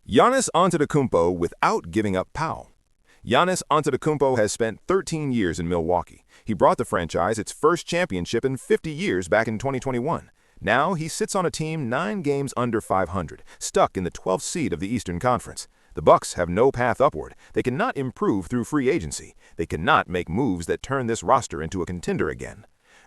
Giannis Antetokounmpo without giving up Powell. Giannis Antetokounmpo has spent 13 years in Milwaukee. He brought the franchise its first championship in 50 years back in 2021. Now he sits on a team 9 games under 500, stuck in the 12th seed of the Eastern Conference. The Bucks have no path upward. They cannot improve through free agency. They cannot make moves that turn this roster into a contender again.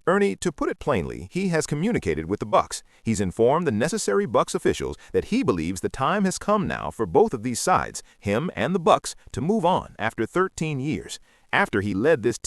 Ernie, to put it plainly, he has communicated with the Bucks. He's informed the necessary Bucks officials that he believes the time has come now for both of these sides, him and the Bucks, to move on after 13 years. After he led this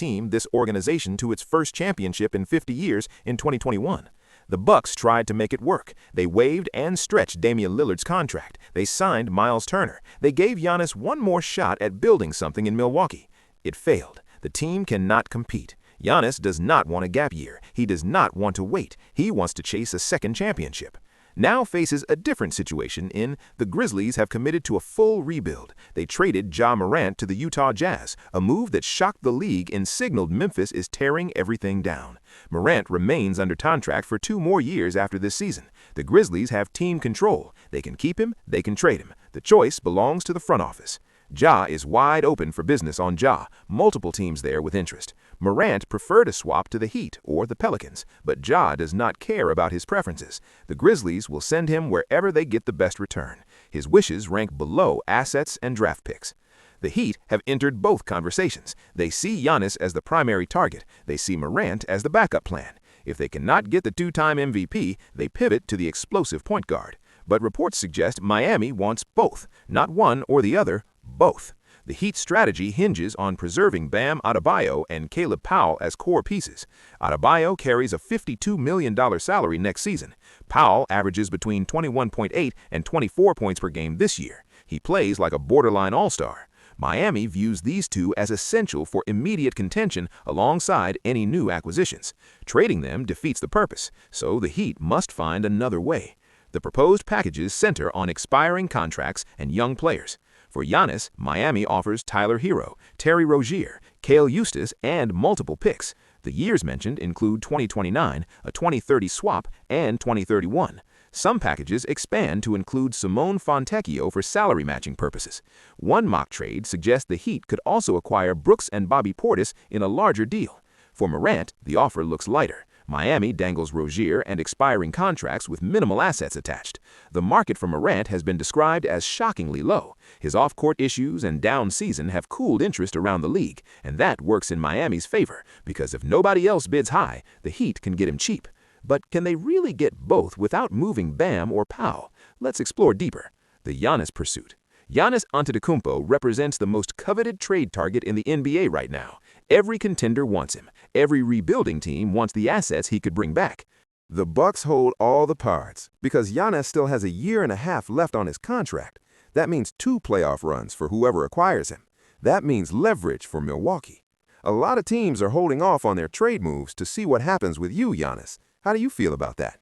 organization to its first championship in 50 years in 2021. The Bucks tried to make it work. They waived and stretched Damian Lillard's contract. They signed Miles Turner. They gave Giannis one more shot at building something in Milwaukee. It failed. The team cannot compete. Giannis does not want a gap year. He does not want to wait. He wants to chase a second championship. Now faces a different situation in the Grizzlies have committed to a full rebuild. They traded Morant to the Utah Jazz, a move that shocked the league and signaled Memphis is tearing everything down. Morant remains under contract for 2 more years after this season. The Grizzlies have team control. They can keep him, they can trade him. The choice belongs to the front office. Ja is wide open for business on Ja, multiple teams there with interest. Morant preferred a swap to the Heat or the Pelicans, but Ja does not care about his preferences. The Grizzlies will send him wherever they get the best return. His wishes rank below assets and draft picks. The Heat have entered both conversations. They see Giannis as the primary target. They see Morant as the backup plan. If they cannot get the 2-time MVP, they pivot to the explosive point guard. But reports suggest Miami wants both, not one or the other, both. The Heat's strategy hinges on preserving Bam Adebayo and Caleb Powell as core pieces. Adebayo carries a $52 million salary next season. Powell averages between 21.8 and 24 points per game this year. He plays like a borderline all-star. Miami views these two as essential for immediate contention alongside any new acquisitions. Trading them defeats the purpose, so the Heat must find another way. The proposed packages center on expiring contracts and young players. For Giannis, Miami offers Tyler Hero, Terry Rozier, Cale Eustace, and multiple picks. The years mentioned include 2029, a 2030 swap, and 2031. Some packages expand to include Simone Fontecchio for salary matching purposes. One mock trade suggests the Heat could also acquire Brooks and Bobby Portis in a larger deal. For Morant, the offer looks lighter. Miami dangles Rozier and expiring contracts with minimal assets attached. The market for Morant has been described as shockingly low. His off-court issues and down season have cooled interest around the league, and that works in Miami's favor, because if nobody else bids high, the Heat can get him cheap. But can they really get both without moving Bam or Powell? Let's explore deeper. The Giannis pursuit. Giannis Antetokounmpo represents the most coveted trade target in the NBA right now. Every contender wants him. Every rebuilding team wants the assets he could bring back. The Bucks hold all the cards because Giannis still has a year and a half left on his contract. That means 2 playoff runs for whoever acquires him. That means leverage for Milwaukee. A lot of teams are holding off on their trade moves to see what happens with you, Giannis. How do you feel about that?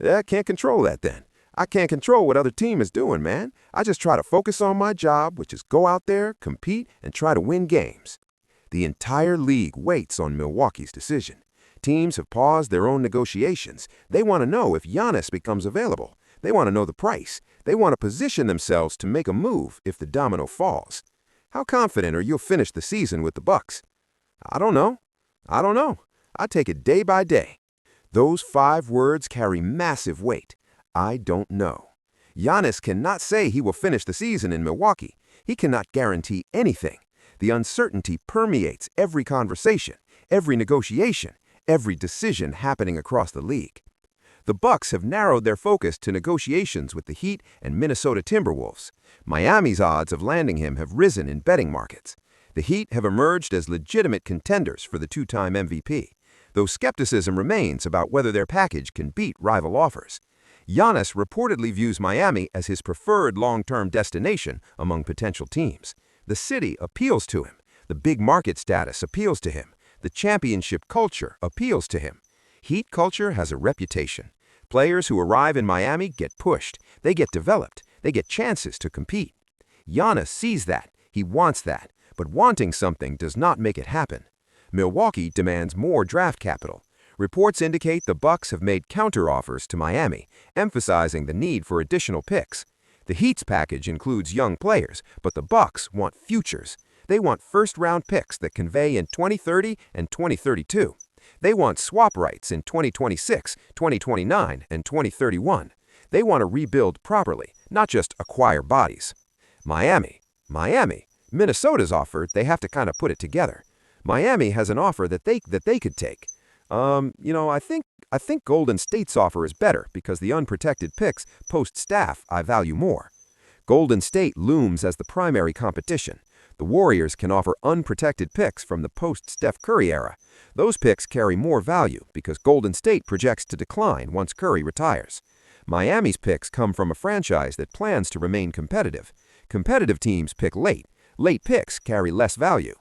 I can't control that then. I can't control what other team is doing, man. I just try to focus on my job, which is go out there, compete, and try to win games. The entire league waits on Milwaukee's decision. Teams have paused their own negotiations. They want to know if Giannis becomes available. They want to know the price. They want to position themselves to make a move if the domino falls. How confident are you'll finish the season with the Bucks? I don't know. I take it day by day. Those 5 words carry massive weight. I don't know. Giannis cannot say he will finish the season in Milwaukee. He cannot guarantee anything. The uncertainty permeates every conversation, every negotiation, every decision happening across the league. The Bucks have narrowed their focus to negotiations with the Heat and Minnesota Timberwolves. Miami's odds of landing him have risen in betting markets. The Heat have emerged as legitimate contenders for the 2-time MVP, though skepticism remains about whether their package can beat rival offers. Giannis reportedly views Miami as his preferred long-term destination among potential teams. The city appeals to him. The big market status appeals to him. The championship culture appeals to him. Heat culture has a reputation. Players who arrive in Miami get pushed. They get developed. They get chances to compete. Giannis sees that. He wants that. But wanting something does not make it happen. Milwaukee demands more draft capital. Reports indicate the Bucks have made counteroffers to Miami, emphasizing the need for additional picks. The Heat's package includes young players, but the Bucks want futures. They want first-round picks that convey in 2030 and 2032. They want swap rights in 2026, 2029, and 2031. They want to rebuild properly, not just acquire bodies. Miami. Minnesota's offer, they have to kind of put it together. Miami has an offer that they could take. I think Golden State's offer is better because the unprotected picks post-staff I value more. Golden State looms as the primary competition. The Warriors can offer unprotected picks from the post-Steph Curry era. Those picks carry more value because Golden State projects to decline once Curry retires. Miami's picks come from a franchise that plans to remain competitive. Competitive teams pick late. Late picks carry less value.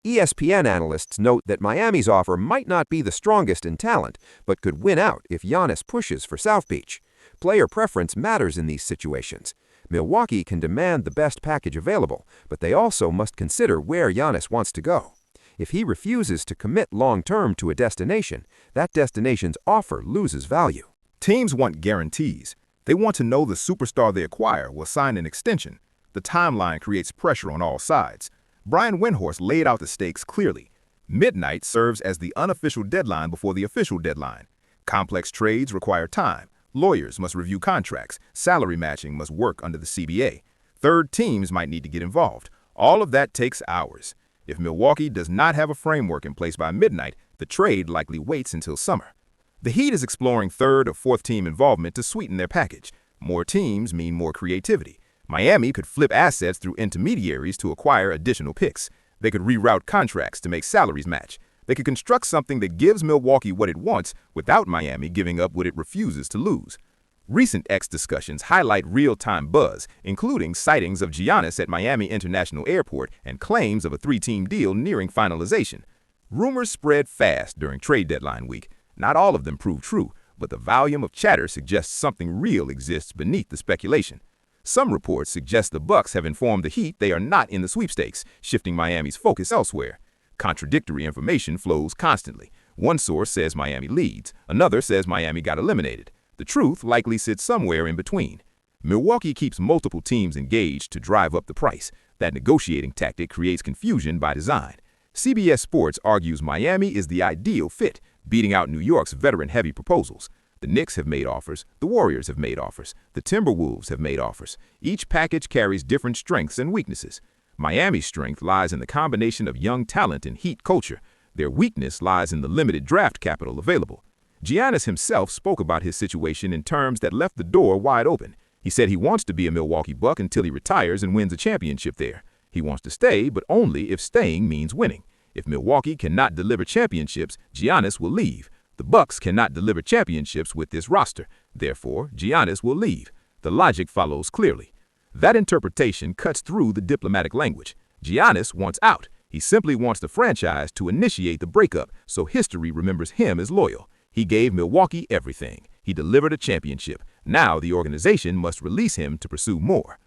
ESPN analysts note that Miami's offer might not be the strongest in talent, but could win out if Giannis pushes for South Beach. Player preference matters in these situations. Milwaukee can demand the best package available, but they also must consider where Giannis wants to go. If he refuses to commit long-term to a destination, that destination's offer loses value. Teams want guarantees. They want to know the superstar they acquire will sign an extension. The timeline creates pressure on all sides. Brian Windhorst laid out the stakes clearly. Midnight serves as the unofficial deadline before the official deadline. Complex trades require time. Lawyers must review contracts. Salary matching must work under the CBA. Third teams might need to get involved. All of that takes hours. If Milwaukee does not have a framework in place by midnight, the trade likely waits until summer. The Heat is exploring third or fourth team involvement to sweeten their package. More teams mean more creativity. Miami could flip assets through intermediaries to acquire additional picks. They could reroute contracts to make salaries match. They could construct something that gives Milwaukee what it wants without Miami giving up what it refuses to lose. Recent X discussions highlight real-time buzz, including sightings of Giannis at Miami International Airport and claims of a three-team deal nearing finalization. Rumors spread fast during trade deadline week. Not all of them prove true, but the volume of chatter suggests something real exists beneath the speculation. Some reports suggest the Bucks have informed the Heat they are not in the sweepstakes, shifting Miami's focus elsewhere. Contradictory information flows constantly. One source says Miami leads, another says Miami got eliminated. The truth likely sits somewhere in between. Milwaukee keeps multiple teams engaged to drive up the price. That negotiating tactic creates confusion by design. CBS Sports argues Miami is the ideal fit, beating out New York's veteran-heavy proposals. The Knicks have made offers, the Warriors have made offers, the Timberwolves have made offers. Each package carries different strengths and weaknesses. Miami's strength lies in the combination of young talent and Heat culture. Their weakness lies in the limited draft capital available. Giannis himself spoke about his situation in terms that left the door wide open. He said he wants to be a Milwaukee Buck until he retires and wins a championship there. He wants to stay, but only if staying means winning. If Milwaukee cannot deliver championships, Giannis will leave. The Bucks cannot deliver championships with this roster. Therefore, Giannis will leave. The logic follows clearly. That interpretation cuts through the diplomatic language. Giannis wants out. He simply wants the franchise to initiate the breakup so history remembers him as loyal. He gave Milwaukee everything. He delivered a championship. Now the organization must release him to pursue more.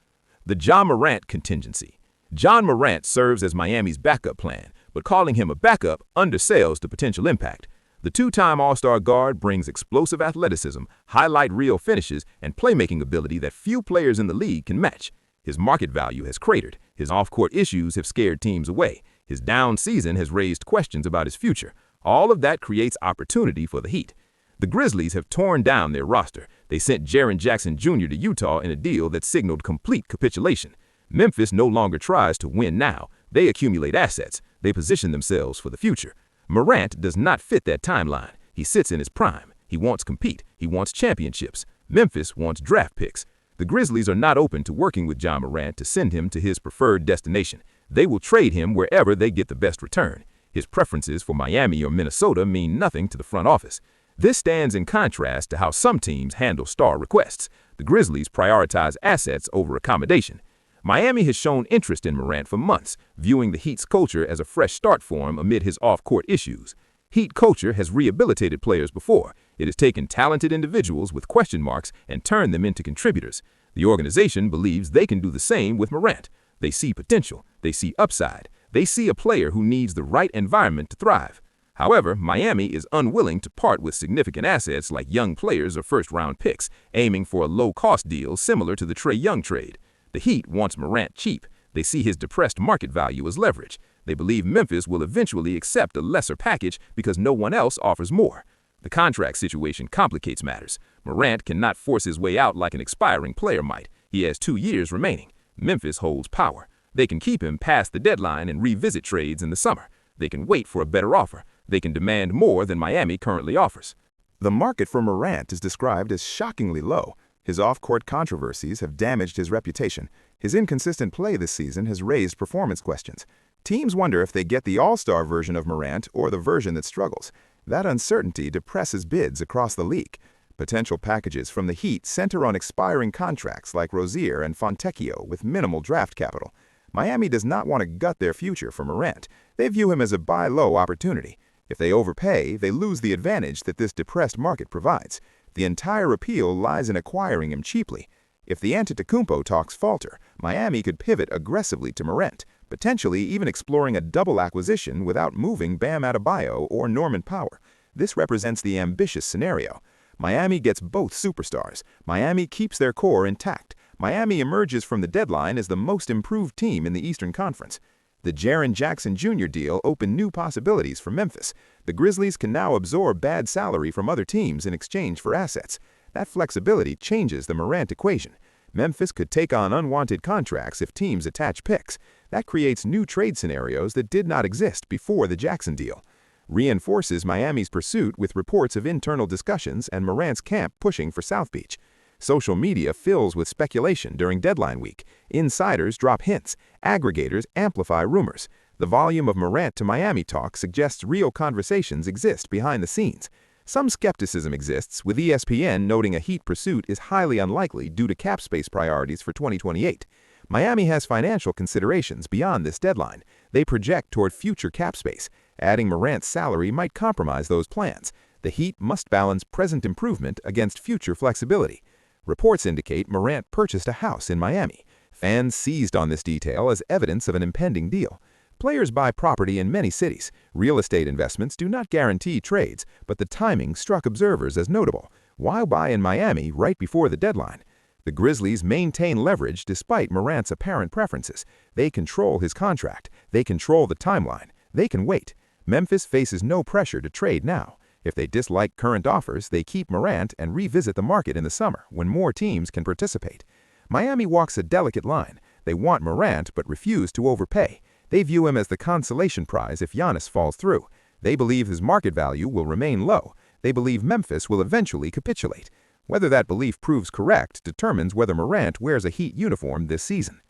The Ja Morant contingency. John Morant serves as Miami's backup plan, but calling him a backup undersells the potential impact. The two-time All-Star guard brings explosive athleticism, highlight reel finishes, and playmaking ability that few players in the league can match. His market value has cratered. His off-court issues have scared teams away. His down season has raised questions about his future. All of that creates opportunity for the Heat. The Grizzlies have torn down their roster. They sent Jaren Jackson Jr. to Utah in a deal that signaled complete capitulation. Memphis no longer tries to win now. They accumulate assets. They position themselves for the future. Morant does not fit that timeline. He sits in his prime. He wants compete. He wants championships. Memphis wants draft picks. The Grizzlies are not open to working with Ja Morant to send him to his preferred destination. They will trade him wherever they get the best return. His preferences for Miami or Minnesota mean nothing to the front office. This stands in contrast to how some teams handle star requests. The Grizzlies prioritize assets over accommodation. Miami has shown interest in Morant for months, viewing the Heat's culture as a fresh start for him amid his off-court issues. Heat culture has rehabilitated players before. It has taken talented individuals with question marks and turned them into contributors. The organization believes they can do the same with Morant. They see potential. They see upside. They see a player who needs the right environment to thrive. However, Miami is unwilling to part with significant assets like young players or first-round picks, aiming for a low-cost deal similar to the Trae Young trade. The Heat wants Morant cheap. They see his depressed market value as leverage. They believe Memphis will eventually accept a lesser package because no one else offers more. The contract situation complicates matters. Morant cannot force his way out like an expiring player might. He has 2 years remaining. Memphis holds power. They can keep him past the deadline and revisit trades in the summer. They can wait for a better offer. They can demand more than Miami currently offers. The market for Morant is described as shockingly low. His off-court controversies have damaged his reputation. His inconsistent play this season has raised performance questions. Teams wonder if they get the all-star version of Morant or the version that struggles. That uncertainty depresses bids across the league. Potential packages from the Heat center on expiring contracts like Rozier and Fontecchio with minimal draft capital. Miami does not want to gut their future for Morant. They view him as a buy low opportunity. If they overpay, they lose the advantage that this depressed market provides. The entire appeal lies in acquiring him cheaply. If the Antetokounmpo talks falter, Miami could pivot aggressively to Morant, potentially even exploring a double acquisition without moving Bam Adebayo or Norman Powell. This represents the ambitious scenario. Miami gets both superstars. Miami keeps their core intact. Miami emerges from the deadline as the most improved team in the Eastern Conference. The Jaren Jackson Jr. deal opened new possibilities for Memphis. The Grizzlies can now absorb bad salary from other teams in exchange for assets. That flexibility changes the Morant equation. Memphis could take on unwanted contracts if teams attach picks. That creates new trade scenarios that did not exist before the Jackson deal. Reinforces Miami's pursuit with reports of internal discussions and Morant's camp pushing for South Beach. Social media fills with speculation during deadline week. Insiders drop hints. Aggregators amplify rumors. The volume of Morant to Miami talk suggests real conversations exist behind the scenes. Some skepticism exists, with ESPN noting a Heat pursuit is highly unlikely due to cap space priorities for 2028. Miami has financial considerations beyond this deadline. They project toward future cap space. Adding Morant's salary might compromise those plans. The Heat must balance present improvement against future flexibility. Reports indicate Morant purchased a house in Miami. Fans seized on this detail as evidence of an impending deal. Players buy property in many cities. Real estate investments do not guarantee trades, but the timing struck observers as notable. Why buy in Miami right before the deadline? The Grizzlies maintain leverage despite Morant's apparent preferences. They control his contract. They control the timeline. They can wait. Memphis faces no pressure to trade now. If they dislike current offers, they keep Morant and revisit the market in the summer when more teams can participate. Miami walks a delicate line. They want Morant but refuse to overpay. They view him as the consolation prize if Giannis falls through. They believe his market value will remain low. They believe Memphis will eventually capitulate. Whether that belief proves correct determines whether Morant wears a Heat uniform this season.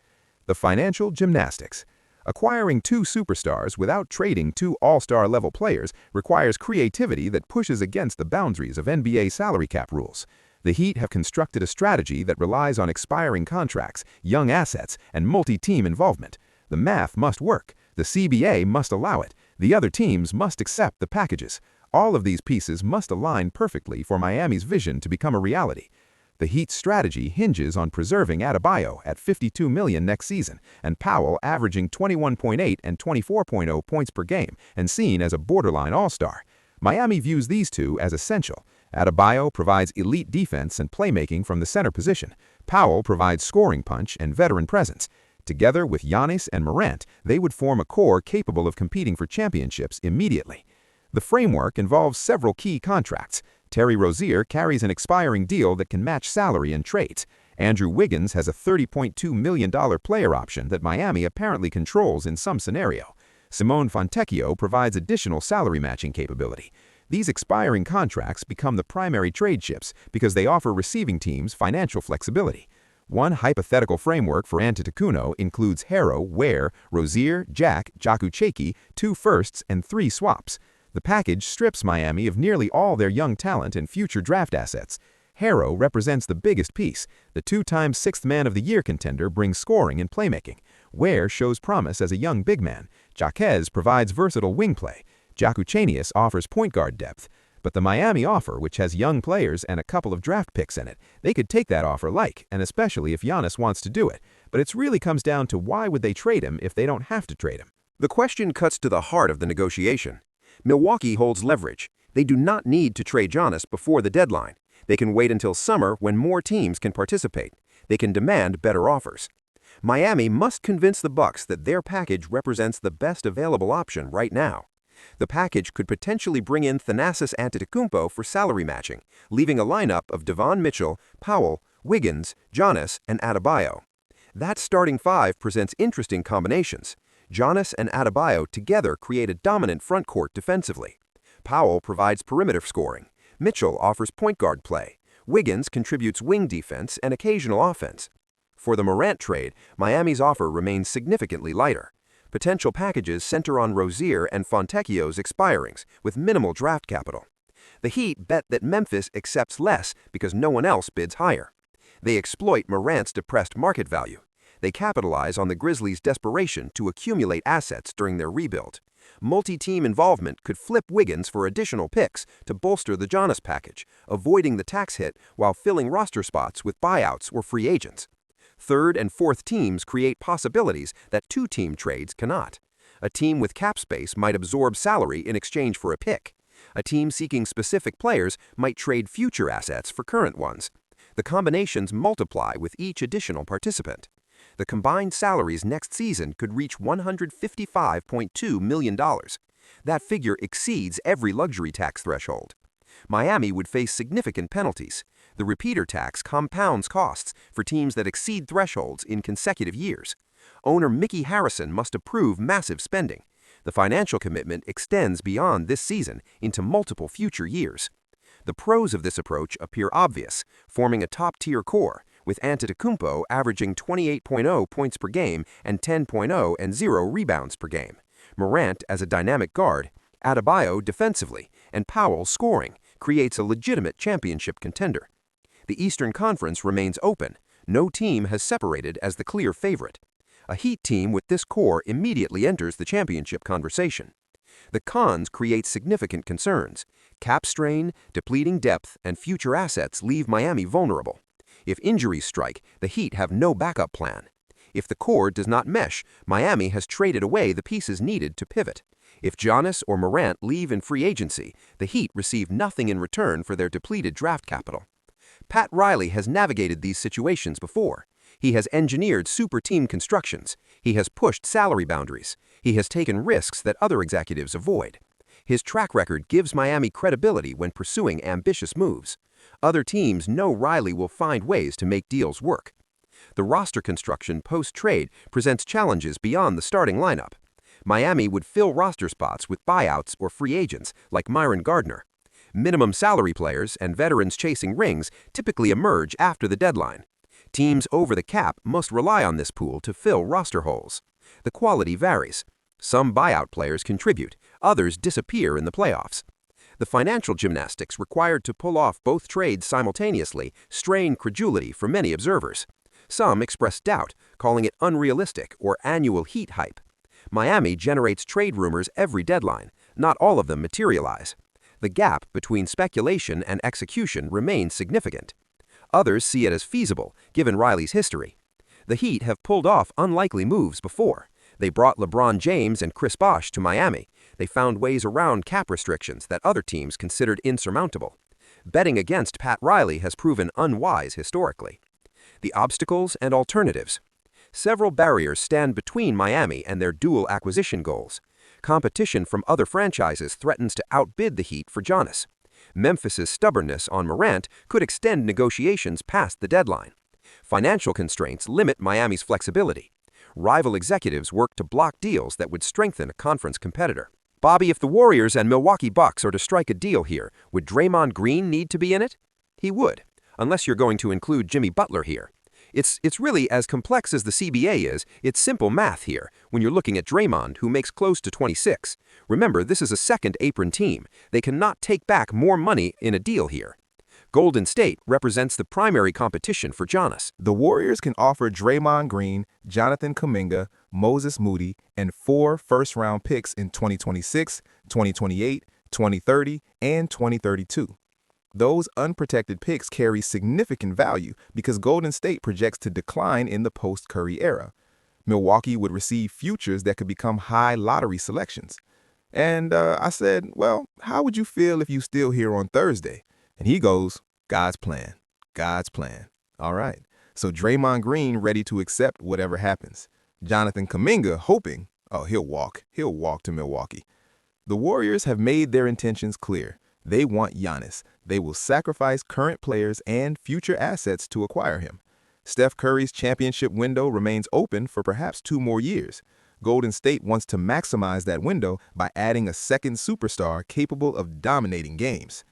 The financial gymnastics. Acquiring 2 superstars without trading 2 all-star level players requires creativity that pushes against the boundaries of NBA salary cap rules. The Heat have constructed a strategy that relies on expiring contracts, young assets, and multi-team involvement. The math must work. The CBA must allow it. The other teams must accept the packages. All of these pieces must align perfectly for Miami's vision to become a reality. The Heat's strategy hinges on preserving Adebayo at $52 million next season and Powell averaging 21.8 and 24.0 points per game and seen as a borderline all-star. Miami views these two as essential. Adebayo provides elite defense and playmaking from the center position. Powell provides scoring punch and veteran presence. Together with Giannis and Morant, they would form a core capable of competing for championships immediately. The framework involves several key contracts. Terry Rozier carries an expiring deal that can match salary and trades. Andrew Wiggins has a $30.2 million player option that Miami apparently controls in some scenario. Simone Fontecchio provides additional salary matching capability. These expiring contracts become the primary trade chips because they offer receiving teams financial flexibility. One hypothetical framework for Antetokounmpo includes Harrow, Ware, Rozier, Jack, Jakucheki, 2 firsts, and 3 swaps. The package strips Miami of nearly all their young talent and future draft assets. Harrow represents the biggest piece. The 2-time 6th Man of the Year contender brings scoring and playmaking. Ware shows promise as a young big man. Jaquez provides versatile wing play. Jakuchenius offers point guard depth. But the Miami offer, which has young players and a couple of draft picks in it, they could take that offer and especially if Giannis wants to do it. But it really comes down to why would they trade him if they don't have to trade him? The question cuts to the heart of the negotiation. Milwaukee holds leverage. They do not need to trade Giannis before the deadline. They can wait until summer when more teams can participate. They can demand better offers. Miami must convince the Bucks that their package represents the best available option right now. The package could potentially bring in Thanasis Antetokounmpo for salary matching, leaving a lineup of Devon Mitchell, Powell, Wiggins, Giannis, and Adebayo. That starting five presents interesting combinations. Giannis and Adebayo together create a dominant frontcourt defensively. Powell provides perimeter scoring. Mitchell offers point guard play. Wiggins contributes wing defense and occasional offense. For the Morant trade, Miami's offer remains significantly lighter. Potential packages center on Rozier and Fontecchio's expirings, with minimal draft capital. The Heat bet that Memphis accepts less because no one else bids higher. They exploit Morant's depressed market value. They capitalize on the Grizzlies' desperation to accumulate assets during their rebuild. Multi-team involvement could flip Wiggins for additional picks to bolster the Giannis package, avoiding the tax hit while filling roster spots with buyouts or free agents. Third and fourth teams create possibilities that two-team trades cannot. A team with cap space might absorb salary in exchange for a pick. A team seeking specific players might trade future assets for current ones. The combinations multiply with each additional participant. The combined salaries next season could reach $155.2 million. That figure exceeds every luxury tax threshold. Miami would face significant penalties. The repeater tax compounds costs for teams that exceed thresholds in consecutive years. Owner Mickey Harrison must approve massive spending. The financial commitment extends beyond this season into multiple future years. The pros of this approach appear obvious, forming a top-tier core, with Antetokounmpo averaging 28.0 points per game and 10.0 and 0 rebounds per game. Morant as a dynamic guard, Adebayo defensively, and Powell scoring creates a legitimate championship contender. The Eastern Conference remains open. No team has separated as the clear favorite. A Heat team with this core immediately enters the championship conversation. The cons create significant concerns. Cap strain, depleting depth, and future assets leave Miami vulnerable. If injuries strike, the Heat have no backup plan. If the core does not mesh, Miami has traded away the pieces needed to pivot. If Giannis or Morant leave in free agency, the Heat receive nothing in return for their depleted draft capital. Pat Riley has navigated these situations before. He has engineered super team constructions. He has pushed salary boundaries. He has taken risks that other executives avoid. His track record gives Miami credibility when pursuing ambitious moves. Other teams know Riley will find ways to make deals work. The roster construction post-trade presents challenges beyond the starting lineup. Miami would fill roster spots with buyouts or free agents like Myron Gardner. Minimum salary players and veterans chasing rings typically emerge after the deadline. Teams over the cap must rely on this pool to fill roster holes. The quality varies. Some buyout players contribute, others disappear in the playoffs. The financial gymnastics required to pull off both trades simultaneously strain credulity for many observers. Some express doubt, calling it unrealistic or annual Heat hype. Miami generates trade rumors every deadline. Not all of them materialize. The gap between speculation and execution remains significant. Others see it as feasible, given Riley's history. The Heat have pulled off unlikely moves before. They brought LeBron James and Chris Bosh to Miami. They found ways around cap restrictions that other teams considered insurmountable. Betting against Pat Riley has proven unwise historically. The obstacles and alternatives. Several barriers stand between Miami and their dual acquisition goals. Competition from other franchises threatens to outbid the Heat for Giannis. Memphis's stubbornness on Morant could extend negotiations past the deadline. Financial constraints limit Miami's flexibility. Rival executives work to block deals that would strengthen a conference competitor. Bobby, if the Warriors and Milwaukee Bucks are to strike a deal here, would Draymond Green need to be in it? He would, unless you're going to include Jimmy Butler here. It's really as complex as the CBA is. It's simple math here when you're looking at Draymond, who makes close to 26. Remember, this is a second apron team. They cannot take back more money in a deal here. Golden State represents the primary competition for Giannis. The Warriors can offer Draymond Green, Jonathan Kuminga, Moses Moody, and 4 first-round picks in 2026, 2028, 2030, and 2032. Those unprotected picks carry significant value because Golden State projects to decline in the post-Curry era. Milwaukee would receive futures that could become high lottery selections. And I said, well, how would you feel if you still here on Thursday? And he goes, God's plan. God's plan. All right. So Draymond Green ready to accept whatever happens. Jonathan Kuminga hoping, oh, he'll walk. He'll walk to Milwaukee. The Warriors have made their intentions clear. They want Giannis. They will sacrifice current players and future assets to acquire him. Steph Curry's championship window remains open for perhaps 2 more years. Golden State wants to maximize that window by adding a second superstar capable of dominating games.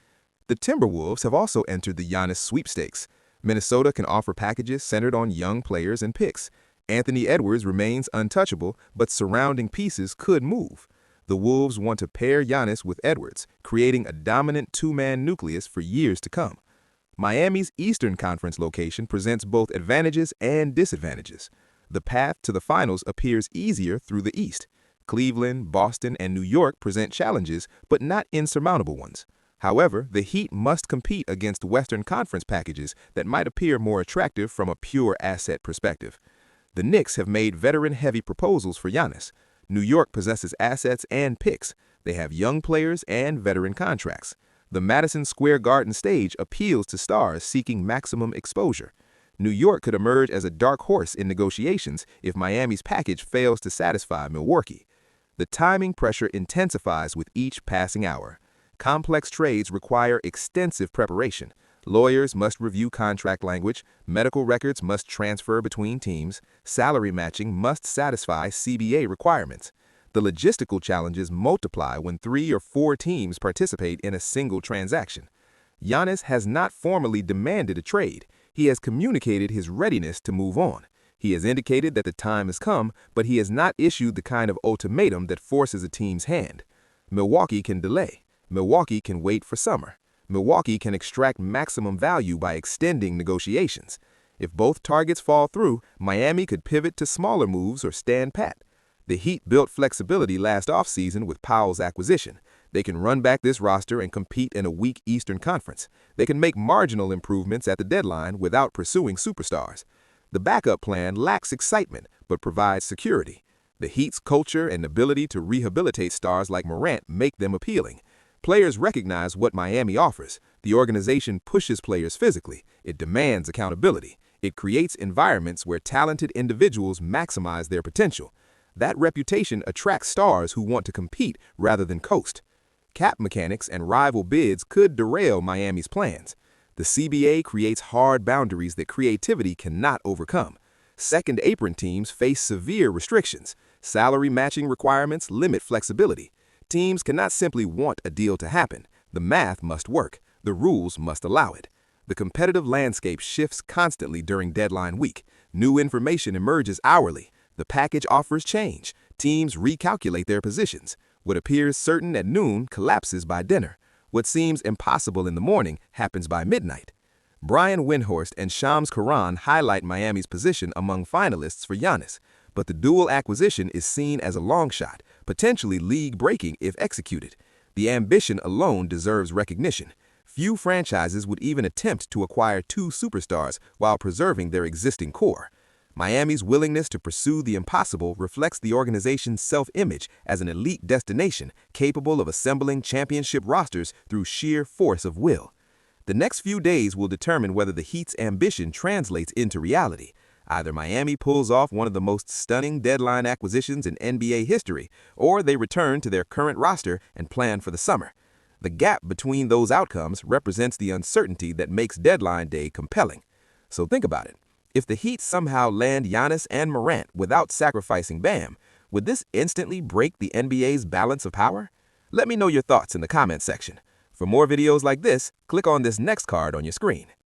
The Timberwolves have also entered the Giannis sweepstakes. Minnesota can offer packages centered on young players and picks. Anthony Edwards remains untouchable, but surrounding pieces could move. The Wolves want to pair Giannis with Edwards, creating a dominant two-man nucleus for years to come. Miami's Eastern Conference location presents both advantages and disadvantages. The path to the finals appears easier through the East. Cleveland, Boston, and New York present challenges, but not insurmountable ones. However, the Heat must compete against Western Conference packages that might appear more attractive from a pure asset perspective. The Knicks have made veteran-heavy proposals for Giannis. New York possesses assets and picks. They have young players and veteran contracts. The Madison Square Garden stage appeals to stars seeking maximum exposure. New York could emerge as a dark horse in negotiations if Miami's package fails to satisfy Milwaukee. The timing pressure intensifies with each passing hour. Complex trades require extensive preparation. Lawyers must review contract language, medical records must transfer between teams, salary matching must satisfy CBA requirements. The logistical challenges multiply when 3 or 4 teams participate in a single transaction. Giannis has not formally demanded a trade. He has communicated his readiness to move on. He has indicated that the time has come, but he has not issued the kind of ultimatum that forces a team's hand. Milwaukee can delay. Milwaukee can wait for summer. Milwaukee can extract maximum value by extending negotiations. If both targets fall through, Miami could pivot to smaller moves or stand pat. The Heat built flexibility last offseason with Powell's acquisition. They can run back this roster and compete in a weak Eastern Conference. They can make marginal improvements at the deadline without pursuing superstars. The backup plan lacks excitement but provides security. The Heat's culture and ability to rehabilitate stars like Morant make them appealing. Players recognize what Miami offers. The organization pushes players physically. It demands accountability. It creates environments where talented individuals maximize their potential. That reputation attracts stars who want to compete rather than coast. Cap mechanics and rival bids could derail Miami's plans. The CBA creates hard boundaries that creativity cannot overcome. Second apron teams face severe restrictions. Salary matching requirements limit flexibility. Teams cannot simply want a deal to happen. The math must work. The rules must allow it. The competitive landscape shifts constantly during deadline week. New information emerges hourly. The package offers change. Teams recalculate their positions. What appears certain at noon collapses by dinner. What seems impossible in the morning happens by midnight. Brian Windhorst and Shams Charania highlight Miami's position among finalists for Giannis, but the dual acquisition is seen as a long shot, potentially league-breaking if executed. The ambition alone deserves recognition. Few franchises would even attempt to acquire 2 superstars while preserving their existing core. Miami's willingness to pursue the impossible reflects the organization's self-image as an elite destination capable of assembling championship rosters through sheer force of will. The next few days will determine whether the Heat's ambition translates into reality. Either Miami pulls off one of the most stunning deadline acquisitions in NBA history, or they return to their current roster and plan for the summer. The gap between those outcomes represents the uncertainty that makes deadline day compelling. So think about it. If the Heat somehow land Giannis and Morant without sacrificing Bam, would this instantly break the NBA's balance of power? Let me know your thoughts in the comments section. For more videos like this, click on this next card on your screen.